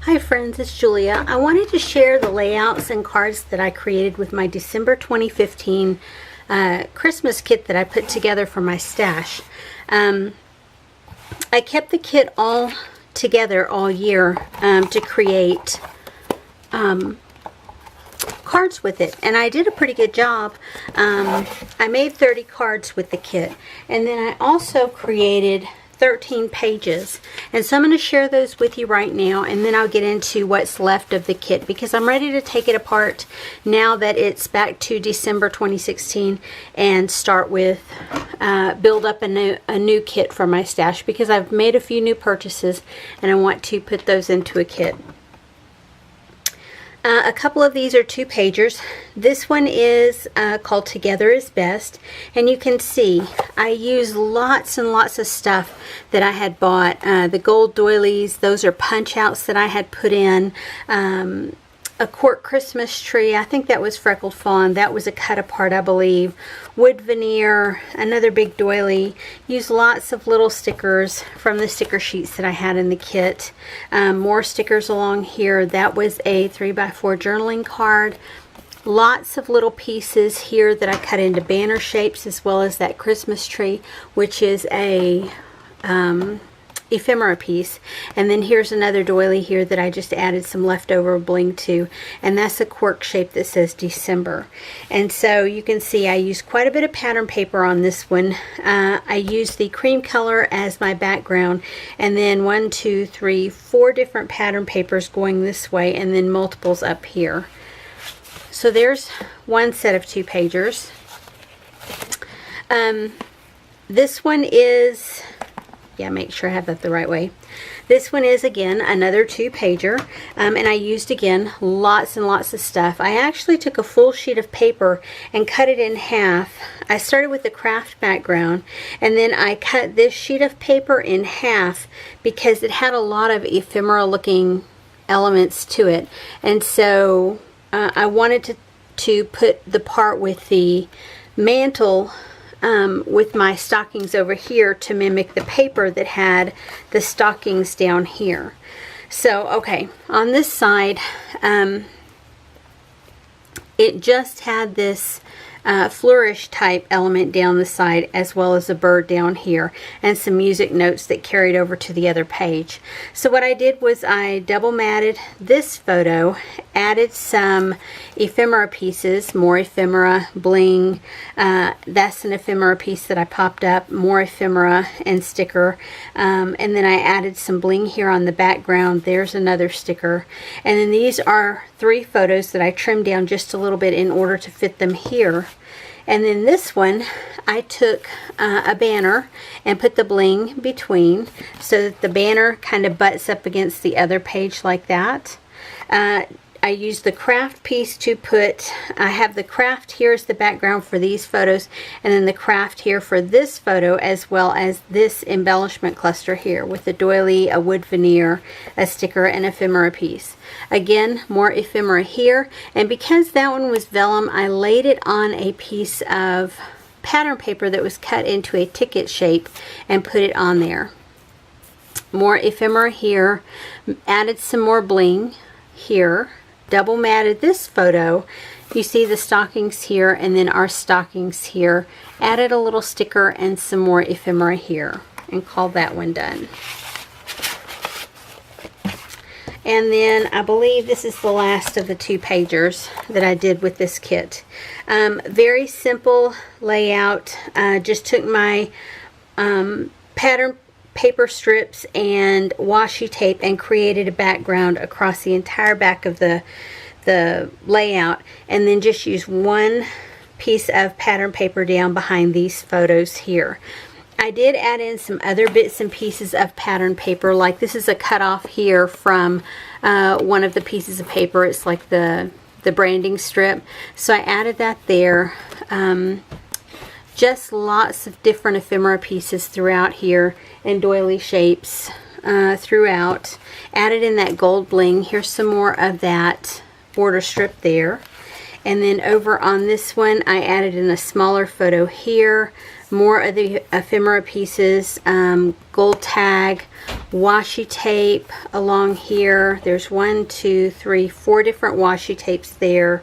Hi friends, it's Julia. I wanted to share the layouts and cards that I created with my December 2015 Christmas kit that I put together for my stash. I kept the kit all together all year to create cards with it, and I did a pretty good job. I made 30 cards with the kit, and then I also created 13 pages, and so I'm going to share those with you right now, and then I'll get into what's left of the kit because I'm ready to take it apart now that it's back to December 2016 and start with build up a new kit for my stash because I've made a few new purchases and I want to put those into a kit. A couple of these are 2-pagers. This one is called Together is Best, and you can see I use lots and lots of stuff that I had bought. The gold doilies, those are punch outs that I had put in. A cork Christmas tree, I think that was Freckled Fawn, that was a cut apart I believe. Wood veneer, another big doily. Use lots of little stickers from the sticker sheets that I had in the kit. More stickers along here. That was a 3x4 journaling card. Lots of little pieces here that I cut into banner shapes, as well as that Christmas tree, which is a ephemera piece. And then here's another doily here that I just added some leftover bling to, and that's a cork shape that says December. And so you can see I used quite a bit of pattern paper on this one. I used the cream color as my background, and then 1, 2, 3, 4 different pattern papers going this way, and then multiples up here. So there's one set of 2-pagers. This one is, make sure I have that the right way. This one is again another 2-pager, and I used again lots and lots of stuff. I actually took a full sheet of paper and cut it in half. I started with the craft background, and then I cut this sheet of paper in half because it had a lot of ephemeral looking elements to it, and so I wanted to put the part with the mantle with my stockings over here to mimic the paper that had the stockings down here. So okay, on this side it just had this flourish type element down the side, as well as a bird down here and some music notes that carried over to the other page. So what I did was I double matted this photo, added some ephemera pieces, more ephemera, bling, that's an ephemera piece that I popped up, more ephemera and sticker, and then I added some bling here on the background. There's another sticker, and then these are 3 photos that I trimmed down just a little bit in order to fit them here. And then this one, I took a banner and put the bling between so that the banner kind of butts up against the other page like that. I used the craft piece to put, I have the craft here as the background for these photos, and then the craft here for this photo, as well as this embellishment cluster here with the doily, a wood veneer, a sticker, and ephemera piece. Again, more ephemera here, and because that one was vellum, I laid it on a piece of pattern paper that was cut into a ticket shape and put it on there. More ephemera here, added some more bling here, double matted this photo. You see the stockings here and then our stockings here. Added a little sticker and some more ephemera here, and called that one done. And then I believe this is the last of the 2-pagers that I did with this kit. Very simple layout. Just took my pattern paper strips and washi tape and created a background across the entire back of the layout, and then just use one piece of pattern paper down behind these photos here. I did add in some other bits and pieces of pattern paper, like this is a cut off here from one of the pieces of paper. It's like the branding strip, so I added that there. Just lots of different ephemera pieces throughout here and doily shapes throughout. Added in that gold bling. Here's some more of that border strip there. And then over on this one, I added in a smaller photo here, more of the ephemera pieces, gold tag, washi tape along here. There's 1, 2, 3, 4 different washi tapes there.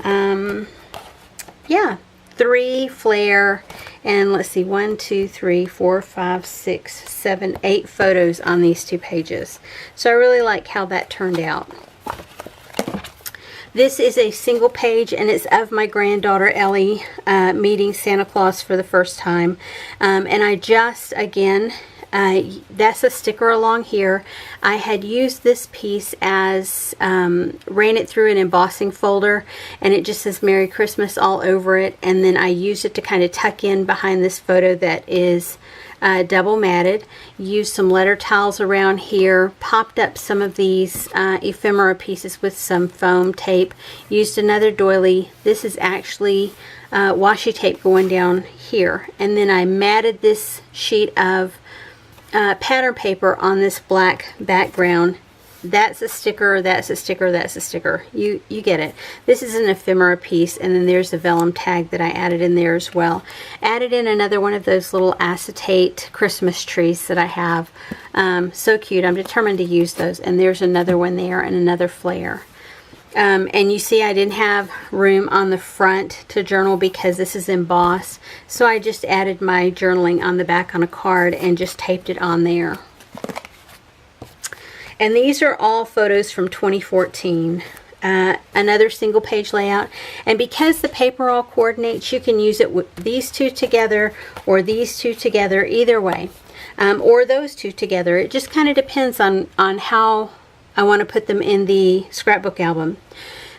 Yeah, 3 flare, and let's see, 1, 2, 3, 4, 5, 6, 7, 8 photos on these 2 pages. So I really like how that turned out. This is a single page, and it's of my granddaughter Ellie meeting Santa Claus for the first time. And I just, again, that's a sticker along here. I had used this piece as, ran it through an embossing folder, and it just says Merry Christmas all over it. And then I used it to kind of tuck in behind this photo that is double matted. Used some letter tiles around here, popped up some of these ephemera pieces with some foam tape, used another doily. This is actually washi tape going down here, and then I matted this sheet of pattern paper on this black background. That's a sticker, that's a sticker, that's a sticker. You get it. This is an ephemera piece, and then there's a vellum tag that I added in there as well. Added in another one of those little acetate Christmas trees that I have. So cute. I'm determined to use those. And there's another one there and another flare. And you see I didn't have room on the front to journal because this is embossed. So I just added my journaling on the back on a card and just taped it on there. And these are all photos from 2014. Another single page layout. And because the paper all coordinates, you can use it with these 2 together or these 2 together, either way. Or those 2 together. It just kind of depends on how I want to put them in the scrapbook album.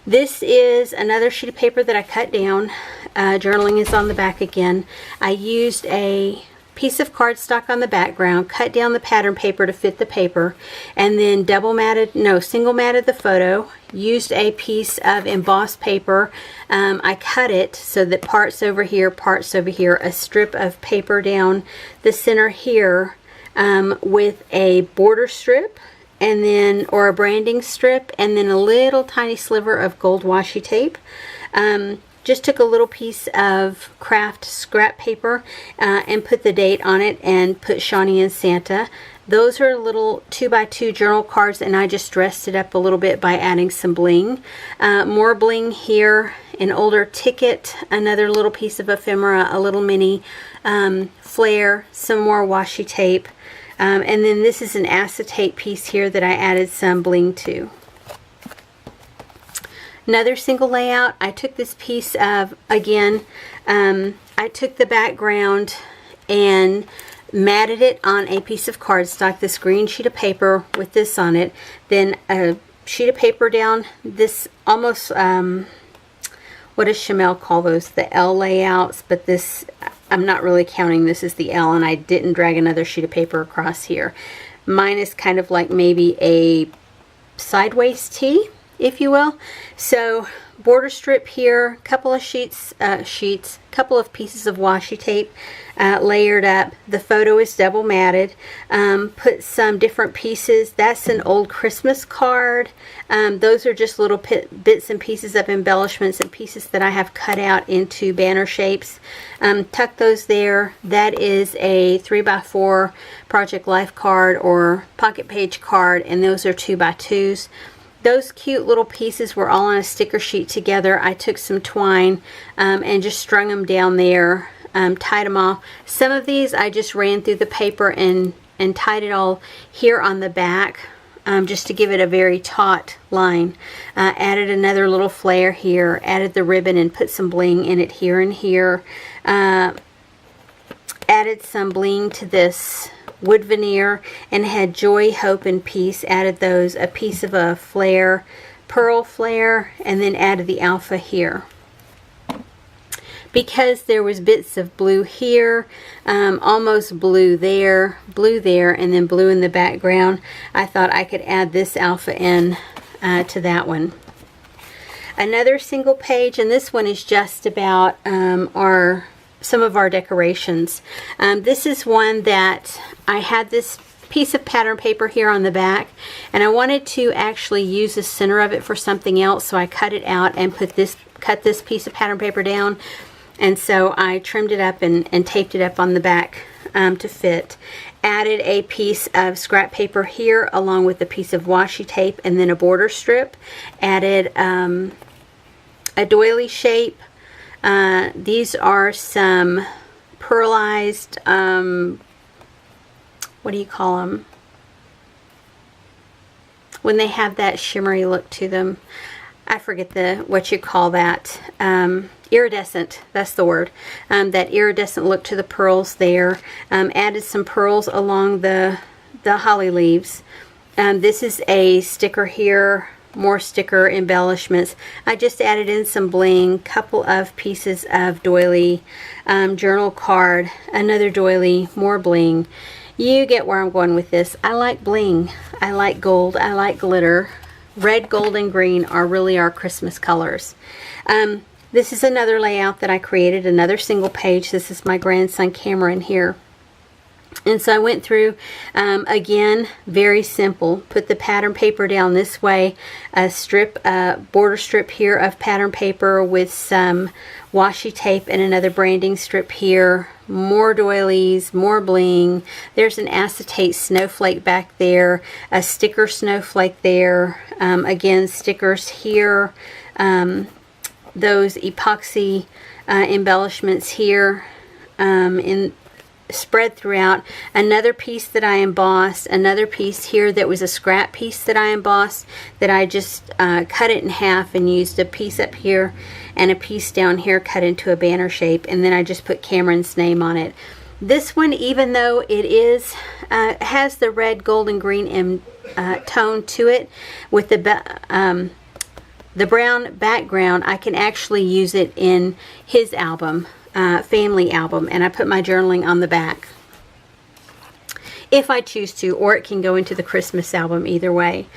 This is another sheet of paper that I cut down. Journaling is on the back again. I used a piece of cardstock on the background, cut down the pattern paper to fit the paper, and then single matted the photo. Used a piece of embossed paper. I cut it so that parts over here, a strip of paper down the center here with a border strip, and then, or a branding strip, and then a little tiny sliver of gold washi tape. Just took a little piece of craft scrap paper and put the date on it and put Shawnee and Santa. Those are little 2x2 journal cards, and I just dressed it up a little bit by adding some bling. More bling here, an older ticket, another little piece of ephemera, a little mini flare, some more washi tape. And then this is an acetate piece here that I added some bling to. Another single layout. I took this piece of, again, I took the background and matted it on a piece of cardstock, this green sheet of paper with this on it. Then a sheet of paper down this almost, what does Chamel call those? The L layouts, but this, I'm not really counting this as the L, and I didn't drag another sheet of paper across here. Mine is kind of like maybe a sideways T, if you will. So border strip here, couple of couple of pieces of washi tape layered up. The photo is double matted. Put some different pieces. That's an old Christmas card. Those are just little bits and pieces of embellishments and pieces that I have cut out into banner shapes. Tuck those there. That is a 3x4 Project Life card or pocket page card, and those are 2x2s. Those cute little pieces were all on a sticker sheet together. I took some twine and just strung them down there, tied them off. Some of these I just ran through the paper and tied it all here on the back just to give it a very taut line. Added another little flare here, added the ribbon and put some bling in it here and here. Added some bling to this wood veneer and had joy, hope, and peace. Added those, a piece of a flare, pearl flare, and then added the alpha here. Because there was bits of blue here, almost blue there, and then blue in the background, I thought I could add this alpha in to that one. Another single page, and this one is just about some of our decorations. This is one that I had this piece of pattern paper here on the back, and I wanted to actually use the center of it for something else, so I cut it out and cut this piece of pattern paper down. And so I trimmed it up and taped it up on the back to fit. Added a piece of scrap paper here along with a piece of washi tape and then a border strip. Added a doily shape. These are some pearlized, what do you call them? When they have that shimmery look to them. I forget what you call that. Iridescent, that's the word. That iridescent look to the pearls there. Added some pearls along the holly leaves. This is a sticker here, more sticker embellishments. I just added in some bling, couple of pieces of doily, journal card, another doily, more bling. You get where I'm going with this. I like bling. I like gold. I like glitter. Red, gold, and green are really our Christmas colors. This is another layout that I created, another single page. This is my grandson Cameron here. And so I went through, again, very simple. Put the pattern paper down this way, a strip, border strip here of pattern paper with some washi tape and another branding strip here. More doilies, more bling. There's an acetate snowflake back there, a sticker snowflake there. Again, stickers here. Those epoxy embellishments here spread throughout. Another piece that I embossed, another piece here that was a scrap piece that I embossed, that I just cut it in half and used a piece up here and a piece down here cut into a banner shape, and then I just put Cameron's name on it. This one, even though it is has the red, gold, and green tone to it, with the brown background, I can actually use it in his album, family album, and I put my journaling on the back if I choose to, or it can go into the Christmas album, either way.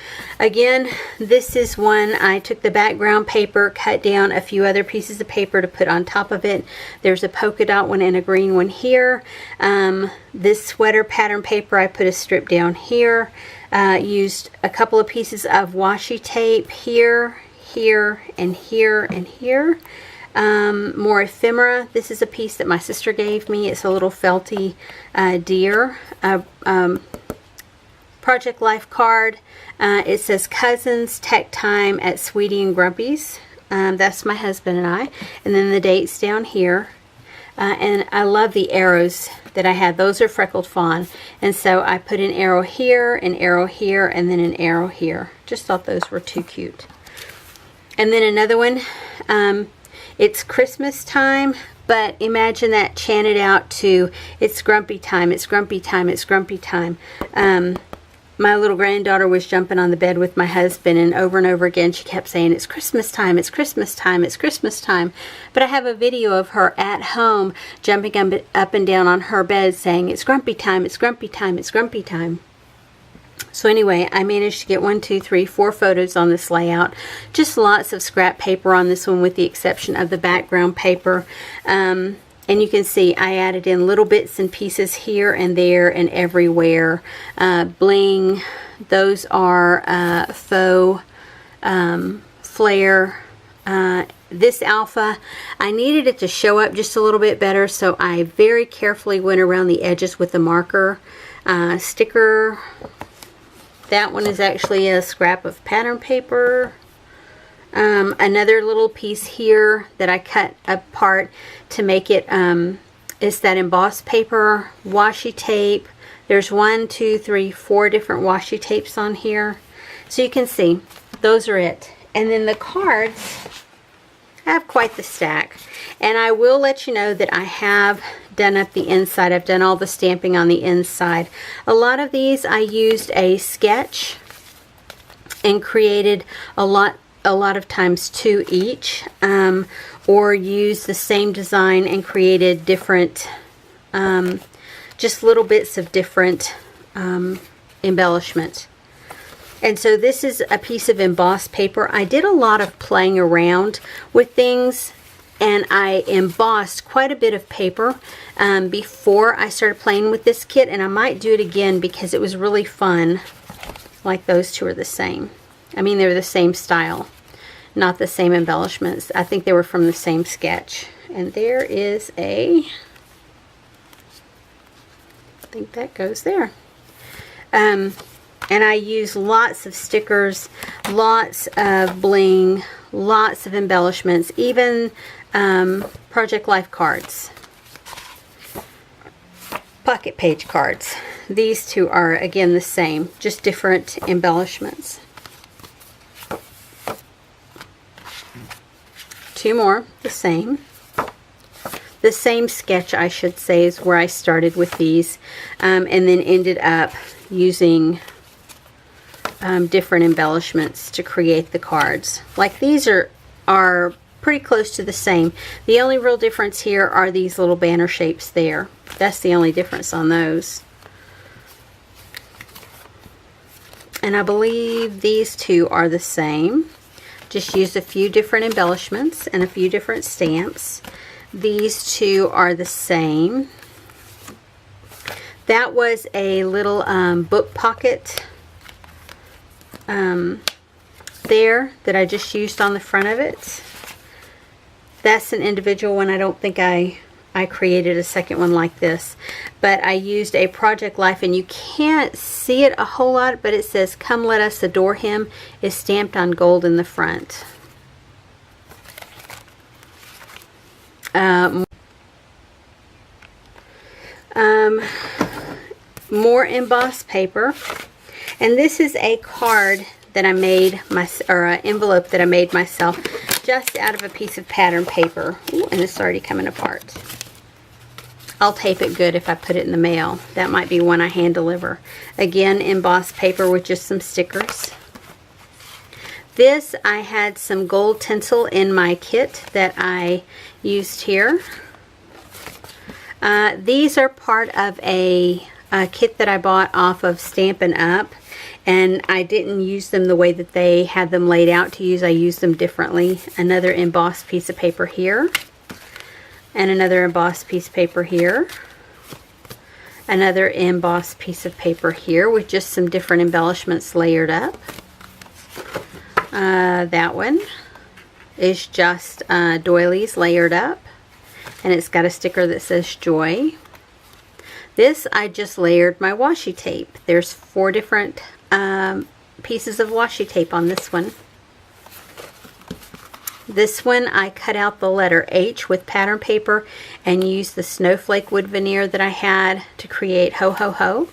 Again, this is one I took the background paper, cut down a few other pieces of paper to put on top of it. There's a polka dot one and a green one here. This sweater pattern paper, I put a strip down here. Used a couple of pieces of washi tape here, here, and here, and here. More ephemera. This is a piece that my sister gave me. It's a little felty deer. Project Life card. It says Cousins Tech Time at Sweetie and Grumpy's. That's my husband and I. And then the dates down here. And I love the arrows that I had. Those are Freckled Fawn. And so I put an arrow here, and then an arrow here. Just thought those were too cute. And then another one. It's Christmas time, but imagine that chanted out to it's grumpy time, it's grumpy time, it's grumpy time. My little granddaughter was jumping on the bed with my husband, and over again she kept saying, it's Christmas time, it's Christmas time, it's Christmas time. But I have a video of her at home jumping up and down on her bed saying, it's grumpy time, it's grumpy time, it's grumpy time. So anyway, I managed to get 1, 2, 3, 4 photos on this layout. Just lots of scrap paper on this one, with the exception of the background paper. And you can see I added in little bits and pieces here and there and everywhere. Bling, those are faux flare. This alpha, I needed it to show up just a little bit better, so I very carefully went around the edges with the marker. Sticker. That one is actually a scrap of pattern paper. Another little piece here that I cut apart to make it, is that embossed paper, washi tape. There's 1, 2, 3, 4 different washi tapes on here. So you can see, those are it. And then the cards, I have quite the stack. And I will let you know that I have done up the inside. I've done all the stamping on the inside. A lot of these I used a sketch and created a lot of times 2 each, or used the same design and created different, just little bits of different embellishment. And so this is a piece of embossed paper. I did a lot of playing around with things, and I embossed quite a bit of paper before I started playing with this kit, and I might do it again because it was really fun. Like those two are the same. I mean, they're the same style, not the same embellishments. I think they were from the same sketch. And there is a, I think that goes there. And I use lots of stickers, lots of bling, lots of embellishments, even Project Life cards, pocket page cards. These two are again the same, just different embellishments. Two more, the same. The same sketch, I should say, is where I started with these, and then ended up using different embellishments to create the cards. Like these are pretty close to the same. The only real difference here are these little banner shapes there. That's the only difference on those. And I believe these two are the same. Just used a few different embellishments and a few different stamps. These two are the same. That was a little book pocket there that I just used on the front of it. That's an individual one. I don't think I created a second one like this, but I used a Project Life, and you can't see it a whole lot, but it says "Come Let Us Adore Him" is stamped on gold in the front. More embossed paper, and this is a card that I made or an envelope that I made myself just out of a piece of pattern paper. Ooh, and it's already coming apart. I'll tape it good if I put it in the mail. That might be one I hand deliver. Again, embossed paper with just some stickers. This, I had some gold tinsel in my kit that I used here. These are part of a kit that I bought off of Stampin' Up, and I didn't use them the way that they had them laid out to use. I used them differently. Another embossed piece of paper here, and another embossed piece of paper here, another embossed piece of paper here with just some different embellishments layered up. That one is just doilies layered up, and it's got a sticker that says Joy. This, I just layered my washi tape. There's 4 different pieces of washi tape on this one. This one, I cut out the letter H with pattern paper and used the snowflake wood veneer that I had to create Ho Ho Ho.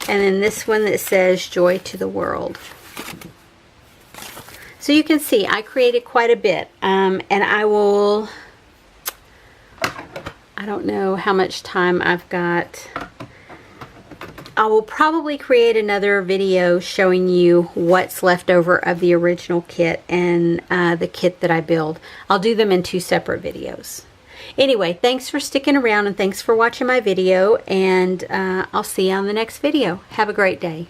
And then this one that says Joy to the World. So you can see I created quite a bit, and I don't know how much time I've got. I will probably create another video showing you what's left over of the original kit and the kit that I build. I'll do them in 2 separate videos. Anyway, thanks for sticking around, and thanks for watching my video, and I'll see you on the next video. Have a great day.